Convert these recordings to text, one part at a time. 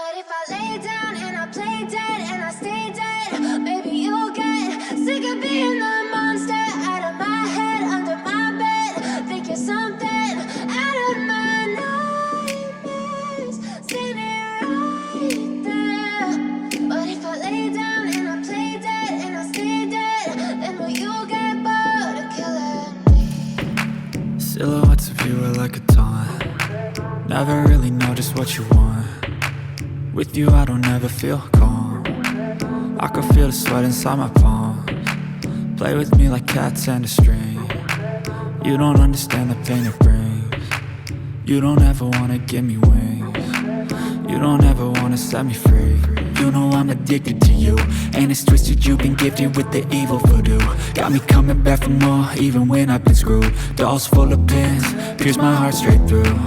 But if I lay down and I play dead and I stay dead, maybe you'll get sick of being the monster out of my head, under my bed. Think you're something out of my nightmares, standing right there. But if I lay down and I play dead and I stay dead, then will you get bored of killing me? Silhouettes of you are like a taunt. Never really know just what you want. With you I don't ever feel calm. I can feel the sweat inside my palms. Play with me like cats and a string. You don't understand the pain it brings. You don't ever wanna give me wings. You don't ever wanna set me free. You know I'm addicted to you, and it's twisted, you've been gifted with the evil voodoo. Got me coming back for more, even when I've been screwed. Dolls full of pins, pierce my heart straight through.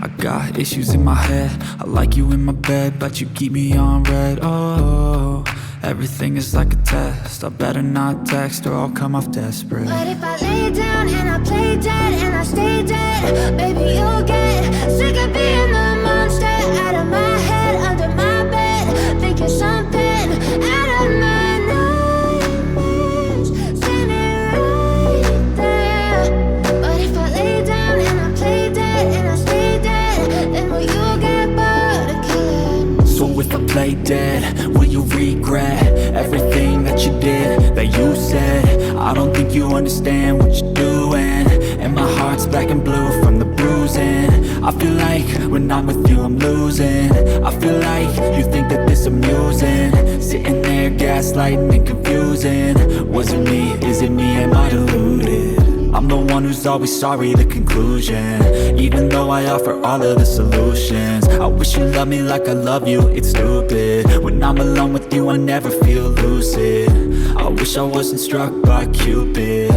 I got issues in my head, I like you in my bed, but you keep me on red. Oh, everything is like a test, I better not text or I'll come off desperate. But if I lay down and I play dead and I stay dead, baby you'll get sick of being the monster out of my head, under my bed. Think you're something out of my nightmares, standing right there. But if I lay down and I play dead and I stay dead, then will you get bored of killing me? So if I play dead, will you regret everything that you did, that you said? I don't think you understand what you're doing, and my heart's black and blue from the bruising. I feel like when I'm with you I'm losing. I feel like you think that this amusing, sitting there gaslighting and confusing. Was it me? Is it me? Am I deluded? I'm the one who's always sorry, the conclusion. Even though I offer all of the solutions, I wish you loved me like I love you, it's stupid. When I'm alone with you I never feel lucid. I wish I wasn't struck by Cupid.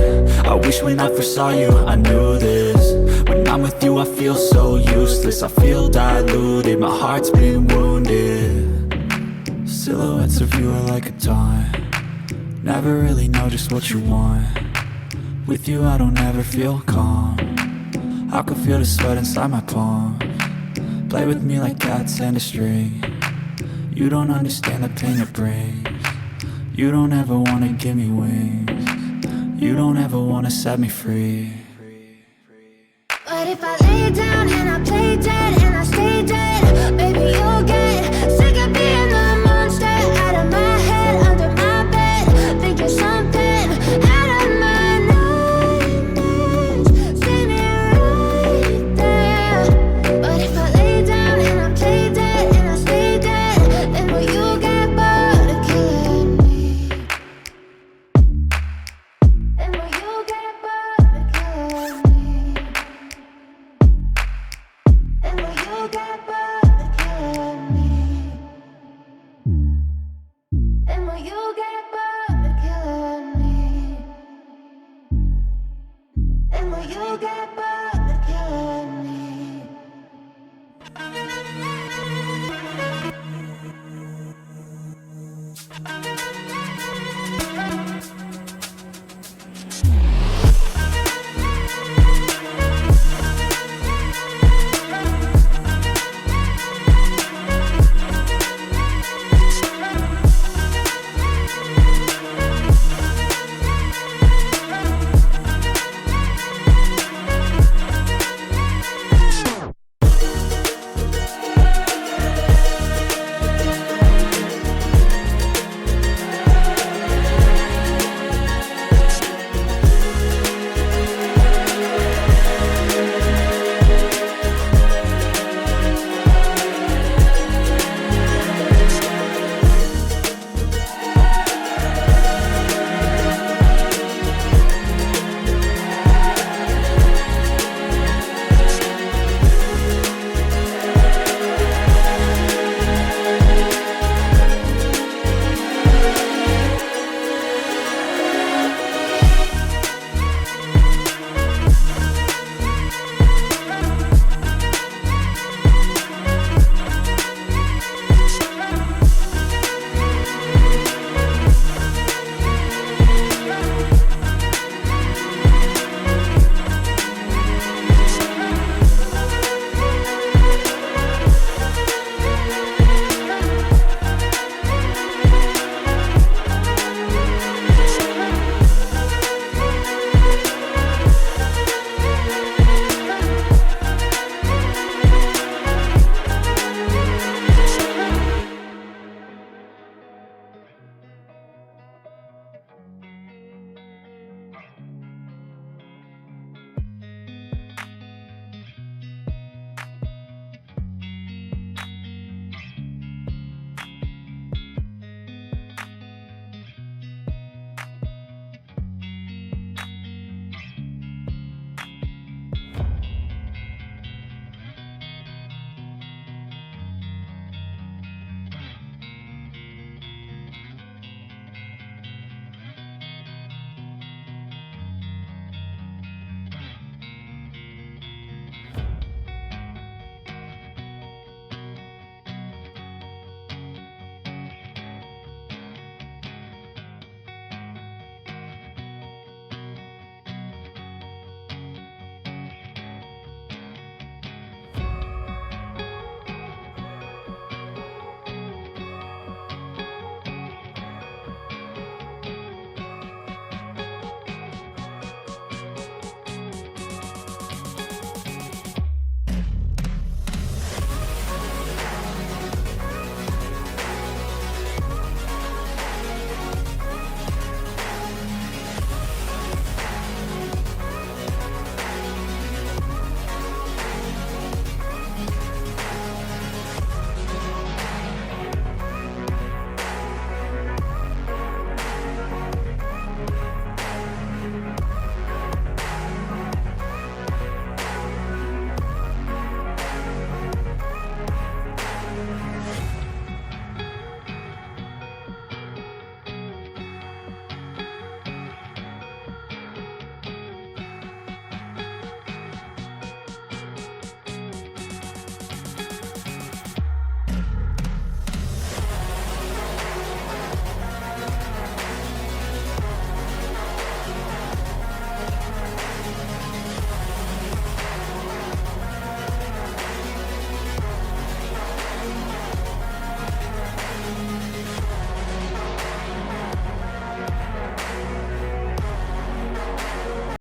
I wish when I first saw you I knew this. When I'm with you I feel so useless, I feel diluted, my heart's been wounded. Silhouettes of you are like a taunt. Never really know just what you want. With you I don't ever feel calm. I can feel the sweat inside my palms. Play with me like cats and a string. You don't understand the pain it brings. You don't ever wanna give me wings. You don't ever wanna set me free. But if I lay down and I play dead